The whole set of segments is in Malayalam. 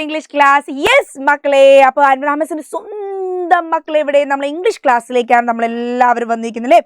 English class. Yes, മക്കളെ. അപ്പോൾ അൻവറാമസിന്റെ സ്വന്തം മക്കളെ ഇവിടെ നമ്മൾ ഇംഗ്ലീഷ് ക്ലാസ്സിലേക്കാണ് നമ്മൾ എല്ലാവരും വന്നിരിക്കുന്നത് അല്ലേ?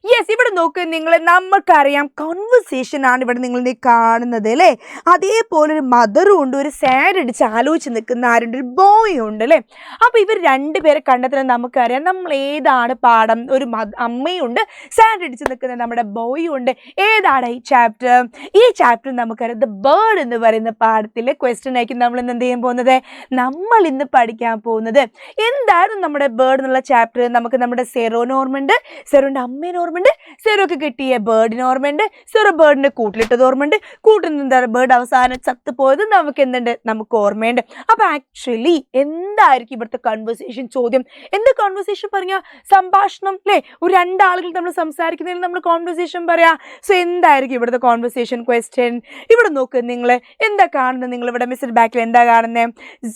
യെസ്, ഇവിടെ നോക്ക് നിങ്ങൾ, നമുക്കറിയാം കോൺവെർസേഷൻ ആണ് ഇവിടെ നിങ്ങൾ കാണുന്നത് അല്ലേ? അതേപോലെ ഒരു മദറും ഉണ്ട്, ഒരു സാഡ് അടിച്ച് ആലോചിച്ച് നിൽക്കുന്ന ആരുണ്ട്, ഒരു ബോയ് ഉണ്ട് അല്ലേ? അപ്പോൾ ഇവർ രണ്ടുപേരെ കണ്ടെത്താൻ നമുക്കറിയാം നമ്മൾ ഏതാണ് പാഠം. ഒരു അമ്മയുണ്ട്, സാഡ് അടിച്ച് നിൽക്കുന്ന നമ്മുടെ ബോയും ഉണ്ട്. ഏതാണ് ഈ ചാപ്റ്റർ? ഈ ചാപ്റ്റർ നമുക്കറിയാം ദ ബേർഡ് എന്ന് പറയുന്ന പാഠത്തിലെ ക്വസ്റ്റ്യൻ ആയിരിക്കും നമ്മൾ ഇന്ന് എന്ത് ചെയ്യാൻ പോകുന്നത്, നമ്മൾ ഇന്ന് പഠിക്കാൻ പോകുന്നത്. എന്തായിരുന്നു നമ്മുടെ ബേർഡ് എന്നുള്ള ചാപ്റ്റർ? നമുക്ക് നമ്മുടെ സെറോന് ഓർമ്മയുണ്ട്, സെറോന്റെ അമ്മേനെ ഓർമ്മയുണ്ട്, സെറോക്ക് കിട്ടിയ ബേർഡിന് ഓർമ്മയുണ്ട്, സെറോ ബേർഡിന്റെ കൂട്ടിലിട്ടത് ഓർമ്മയുണ്ട്, കൂട്ടിൽ നിന്ന് ബേർഡ് അവസാനം ചത്തുപോയത് നമുക്ക് എന്തുണ്ട്, നമുക്ക് ഓർമ്മയുണ്ട്. അപ്പൊ ആക്ച്വലി എന്തായിരിക്കും ഇവിടുത്തെ കൺവേഴ്സേഷൻ ചോദ്യം? എന്ത് കൺവേഴ്സേഷൻ പറഞ്ഞാൽ സംഭാഷണം അല്ലേ? ഒരു രണ്ടാളുകൾ നമ്മൾ സംസാരിക്കുന്നതിന് നമ്മൾ കോൺവെർസേഷൻ പറയാ. സോ എന്തായിരിക്കും ഇവിടുത്തെ കോൺവെർസേഷൻ ക്വസ്റ്റ്യൻ? ഇവിടെ നോക്ക് നിങ്ങൾ, എന്താ കാണുന്നത്? നിങ്ങൾ ഇവിടെ മിസ്സിന്റെ ബാക്കിൽ എന്താ കാണുന്നത്?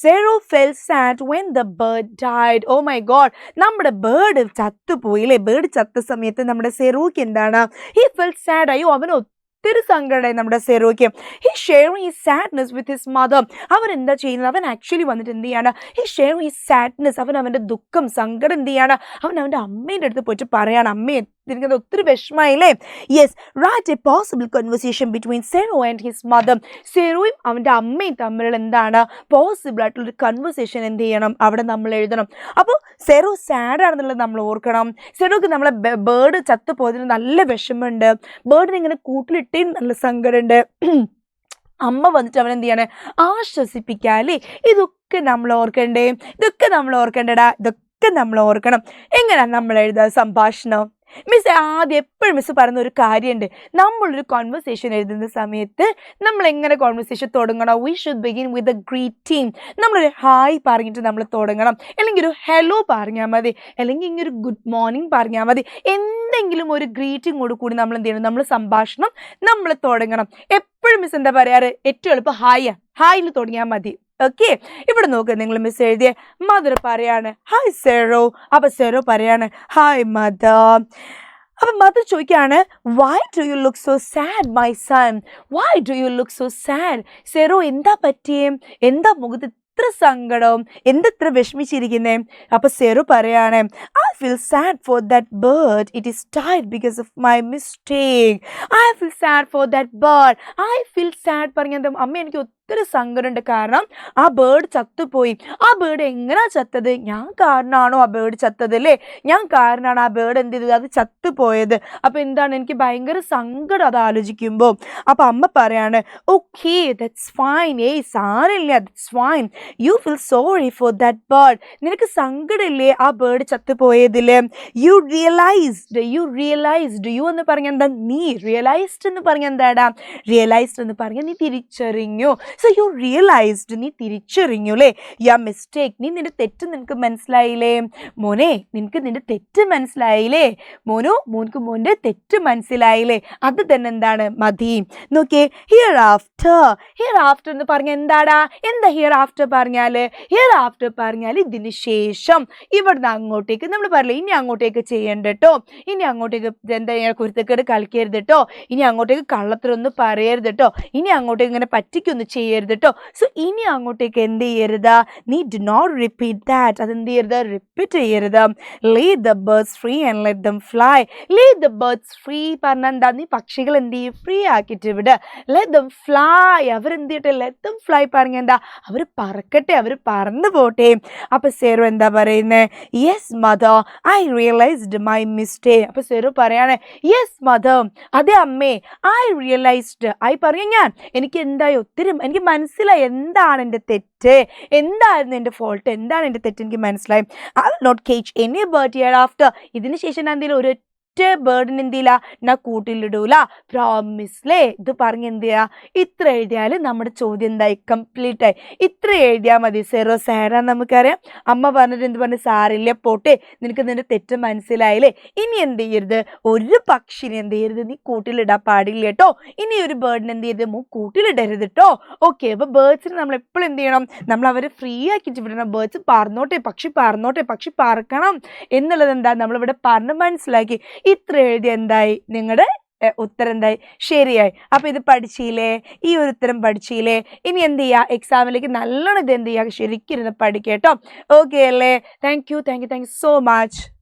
Zero felt sad when the bird died. Oh my God, നമ്മുടെ ബേർഡ് ചത്തുപോയില്ലേ? ബേർഡ് ചത്ത സമയത്ത് നമ്മുടെ സെറോക്ക് എന്താണ്? He felt sad. അയ്യോ, അവന് ഒത്തിരി സങ്കടമായി നമ്മുടെ സെറോക്ക്. He sharing his sadness with his mother. അവൻ എന്താ ചെയ്യുന്നത്? അവൻ ആക്ച്വലി വന്നിട്ട് എന്ത് ചെയ്യാണ്? He sharing his sadness. അവൻ അവൻ്റെ ദുഃഖം, സങ്കടം എന്ത് ചെയ്യാണ്? അവൻ അവൻ്റെ അമ്മേൻ്റെ അടുത്ത് പോയിട്ട് പറയാണ്, അമ്മയെ എനിക്കത് ഒത്തിരി വിഷമായില്ലേ? Yes, right a possible conversation between Zero and his mother. സെറോയും അവൻ്റെ അമ്മയും തമ്മിലുള്ള എന്താണ് പോസിബിൾ ആയിട്ടുള്ളൊരു കൺവെർസേഷൻ എന്ത് ചെയ്യണം, അവിടെ നമ്മൾ എഴുതണം. അപ്പോൾ സെറോ സാഡ് ആണെന്നുള്ളത് നമ്മൾ ഓർക്കണം. സെറോക്ക് നമ്മളെ ബേർഡ് ചത്തുപോയതിന് നല്ല വിഷമമുണ്ട്, ബേർഡിനെ ഇങ്ങനെ കൂട്ടിലിട്ടേ നല്ല സങ്കടമുണ്ട്. അമ്മ വന്നിട്ട് അവൻ എന്ത് ചെയ്യാണ്, ആശ്വസിപ്പിക്കുക അല്ലേ? ഇതൊക്കെ നമ്മൾ ഓർക്കണ്ടേ? ഇതൊക്കെ നമ്മൾ ഓർക്കണ്ടടാ, ഇതൊക്കെ നമ്മൾ ഓർക്കണം. എങ്ങനെയാണ് നമ്മൾ എഴുതുക സംഭാഷണം? മിസ് ആദ്യം എപ്പോഴും മിസ് പറയുന്ന ഒരു കാര്യമുണ്ട്, നമ്മളൊരു കോൺവെർസേഷൻ എഴുതുന്ന സമയത്ത് നമ്മൾ എങ്ങനെ കോൺവെർസേഷൻ തുടങ്ങണം? We should begin with a greeting. നമ്മളൊരു ഹായ് പറഞ്ഞിട്ട് നമ്മൾ തുടങ്ങണം, അല്ലെങ്കിൽ ഒരു ഹലോ പറഞ്ഞാൽ മതി, അല്ലെങ്കിൽ ഇങ്ങനെ ഒരു ഗുഡ് മോർണിംഗ് പറഞ്ഞാൽ മതി. എന്തെങ്കിലും ഒരു ഗ്രീറ്റിങ്ങോട് കൂടി നമ്മൾ എന്ത് ചെയ്യണം, നമ്മൾ സംഭാഷണം നമ്മൾ തുടങ്ങണം. എപ്പോഴും മിസ് എന്താ പറയാറ്? ഏറ്റവും എളുപ്പം ഹായിൽ തുടങ്ങിയാൽ മതി. ഓക്കെ, ഇവിടെ നോക്ക് നിങ്ങൾ, മിസ് എഴുതിയ മദർ പറയാണ് ഹായ് സെറോ. അപ്പൊ സെറോ പറയാണ് ഹായ് മദർ. അപ്പൊ മദർ ചോദിക്കുകയാണ് why do you look so sad my son? Why do you look so sad? Zero എന്താ പറ്റിയേ? എന്താ മുഖത്ത് ഇത്ര സങ്കടം, എന്തെത്ര വിഷമിച്ചിരിക്കുന്നേ? അപ്പൊ സെറോ പറയാണ് I feel sad for that bird, it is tied because of my mistake. I feel sad for that bird. I feel sad പറഞ്ഞത് അമ്മ എനിക്ക് ഒത്തിരി സങ്കടമുണ്ട്, കാരണം ആ ബേർഡ് ചത്തുപോയി. ആ ബേർഡ് എങ്ങനെയാ ചത്തത്? ഞാൻ കാരണമാണോ ആ ബേർഡ് ചത്തത് അല്ലേ? ഞാൻ കാരണമാണ് ആ ബേർഡ് എന്ത് ചെയ്തത്, അത് ചത്തുപോയത്. അപ്പം എന്താണ്, എനിക്ക് ഭയങ്കര സങ്കടം അത് ആലോചിക്കുമ്പോൾ. അപ്പം അമ്മ പറയാണ് ഓക്കെ ദാറ്റ്സ് ഫൈൻ, ഏയ് സാരമില്ല, that's fine, you feel sorry four that bird. നിനക്ക് സങ്കടമില്ലേ ആ ബേർഡ് ചത്തുപോയതിൽ? യു റിയലൈസ്ഡ് യു എന്ന് പറഞ്ഞാൽ എന്താ? നീ. റിയലൈസ്ഡ് എന്ന് പറഞ്ഞാൽ എന്താടാ? റിയലൈസ്ഡ് എന്ന് പറഞ്ഞാൽ നീ തിരിച്ചറിഞ്ഞു. സോ യു റിയലൈസ്ഡ്, നീ തിരിച്ചറിഞ്ഞു അല്ലേ? യാ മിസ്റ്റേക്ക്, നീ നിന്റെ തെറ്റ് നിനക്ക് മനസ്സിലായില്ലേ? മോനെ, നിനക്ക് നിന്റെ തെറ്റ് മനസ്സിലായില്ലേ? മോൻക്ക് മോൻ്റെ തെറ്റ് മനസ്സിലായില്ലേ? അത് തന്നെ എന്താണ്, മതി. നോക്കിയേ, ഹിയർ ആഫ്റ്റർ എന്ന് പറഞ്ഞാൽ എന്താടാ? എന്താ ഹിയർ ആഫ്റ്റർ പറഞ്ഞാൽ? ഹിയർ ആഫ്റ്റർ പറഞ്ഞാൽ ഇതിന് ശേഷം. ഇവിടുന്ന് അങ്ങോട്ടേക്ക് നമ്മൾ പറയില്ല, ഇനി അങ്ങോട്ടേക്ക് ചെയ്യണ്ട കേട്ടോ, ഇനി അങ്ങോട്ടേക്ക് എന്താ കുരുത്തക്കേട് കളിക്കരുത് കേട്ടോ, ഇനി അങ്ങോട്ടേക്ക് കള്ളത്തിലൊന്നും പറയരുത് കേട്ടോ, ഇനി അങ്ങോട്ടേക്ക് ഇങ്ങനെ പറ്റിക്കൊന്നും ചെയ്യരുത് കേട്ടോ. സോ ഇനി അങ്ങോട്ടേക്ക് എന്ത് ചെയ്യരുത്, നീ ഡു നോട്ട് റിപ്പീറ്റ് ദാറ്റ്. അതെന്ത് ചെയ്യരുത്, റിപ്പീറ്റ് ചെയ്യരുത്. Leave the birds free and let them fly. Leave the birds free പറഞ്ഞാൽ എന്താ? നീ പക്ഷികൾ എന്ത് ചെയ്യും, ഫ്രീ ആക്കിയിട്ട് വിട്. ലെറ്റ് ദം ഫ്ലൈ, അവരെന്ത് ചെയ്യട്ടെ, ലെറ്റ് ദം ഫ്ലൈ പറഞ്ഞാൽ എന്താ, അവർ പറക്കട്ടെ, അവർ പറന്നു പോട്ടെ. അപ്പൊ സെറോ എന്താ പറയുന്നത്? Yes mother, I realised my mistake. അപ്പൊ സെറോ പറയാണ് യെസ് മദർ, അതെ അമ്മേ, ഐ റിയലൈസ്ഡ്. ഐ പറയാം ഞാൻ, എനിക്ക് എന്തായി, ഒത്തിരി എനിക്ക് മനസ്സിലായി എന്താണ് എൻ്റെ തെറ്റ്, എന്തായിരുന്നു എൻ്റെ ഫോൾട്ട്, എന്താണ് എൻ്റെ തെറ്റ് എനിക്ക് മനസ്സിലായി. I will not catch any bird hereafter. ഇതിന് ശേഷം ഞാൻ എന്തെങ്കിലും ഒരു ബേർഡിന് എന്ത് ചെയ്യില്ല, ഞാൻ കൂട്ടിലിടൂല, പ്രോമിസ്ലേ. ഇത് പറഞ്ഞ് എന്ത് ചെയ്യുക, ഇത്ര എഴുതിയാൽ നമ്മുടെ ചോദ്യം എന്തായി, കംപ്ലീറ്റ് ആയി. ഇത്ര എഴുതിയാൽ മതി. സെറോ സാഡാന്ന് നമുക്കറിയാം. അമ്മ പറഞ്ഞിട്ട് എന്ത് പറഞ്ഞു, സാരില്ല പോട്ടെ, നിനക്ക് നിന്റെ തെറ്റ് മനസ്സിലായില്ലേ? ഇനി എന്ത് ചെയ്യരുത്, ഒരു പക്ഷിനെ എന്ത് ചെയ്യരുത്, നീ കൂട്ടിലിടാൻ പാടില്ല കേട്ടോ. ഇനി ഒരു ബേർഡിന് എന്ത് ചെയ്യരുത്, കൂട്ടിലിടരുത് കേട്ടോ. ഓക്കെ, അപ്പോൾ ബേർഡ്സിന് നമ്മൾ എപ്പോഴും എന്ത് ചെയ്യണം, നമ്മൾ അവരെ ഫ്രീ ആക്കിയിട്ട് വിടണം. ബേർഡ്സ് പറന്നോട്ടെ, പക്ഷി പറക്കണം എന്നുള്ളത് എന്താ നമ്മളിവിടെ പറഞ്ഞ് മനസ്സിലാക്കി. ഇത്ര എഴുതി എന്തായി, നിങ്ങളുടെ ഉത്തരം എന്തായി? ശരിയായി. അപ്പോൾ ഇത് പഠിച്ചില്ലേ? ഈ ഒരു ഉത്തരം പഠിച്ചില്ലേ? ഇനി എന്ത് ചെയ്യുക? എക്സാമിലേക്ക് നല്ലോണം ഇത് എന്ത് ചെയ്യുക? ശരിക്കും ഇരുന്ന് പഠിക്കുക കേട്ടോ. ഓക്കെ അല്ലേ? Thank you so much.